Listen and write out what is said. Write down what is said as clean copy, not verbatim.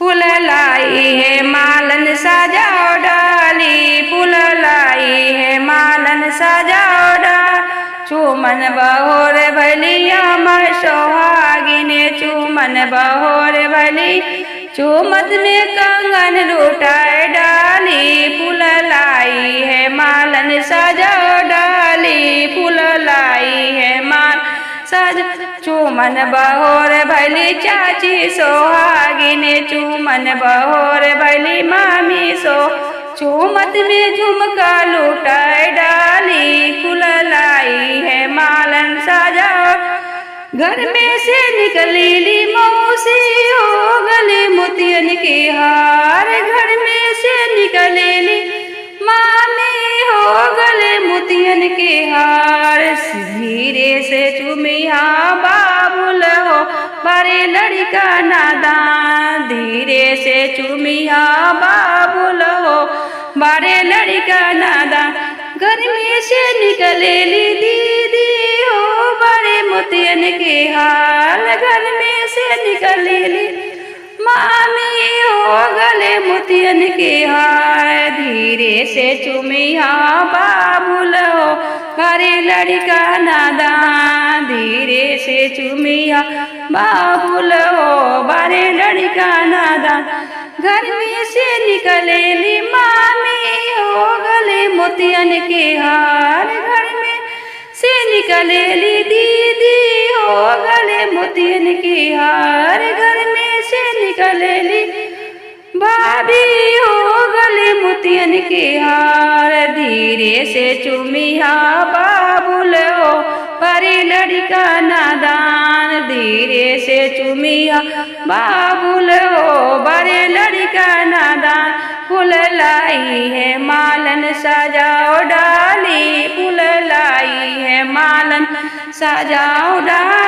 फूल लाई है मालन सजाओ डाली, फूल लाई है मालन सजाओ डाली। चूमन बहोर भलिया मर सोहागिने, चूमन बहोर भली चूमत में कंगन लुटाए डाली। फूल लाई है मालन सजाओ डाली, फूल लाई है माल सज। चूमन बहोर भली चाची सोहागिने, चूमन बहोर भली मामी सो चूमत में झुमका लुटाए डाली। फूल लाई है मालन सजाओ घर में से निकली मौसी हो गले मोतियन के हार, घर में से निकली मामी हो गले मोतियन के हार। धीरे से चुमिया बाबुल हो बड़े लड़का नादान, धीरे से चुमिया बाबुल हो बड़े लड़का नादान। घर में से निकलेली दीदी हो बड़े मोतियन के हाल, घर में से निकलेली मामी हो गले मोतियन के हार। धीरे से चुमिया बाबुल हो बड़े लड़का नादान, धीरे से चुमिया बाबुल हो बड़े लड़का नादान। घर में से निकलेली मामी हो गले मोतियन के हार, घर में से निकलेली दीदी हो गले मोतियन के हार। घर में से निकलेली भाभी हो गले मोतियन के हार। धीरे से चुमिया बाबुल हो बड़े लड़का नादान, धीरे से चुमिया बाबुल हो बड़े लड़का नादान। फूल लाई है मालन सजाओ डाली, फूल लाई है मालन सजाओ डाली।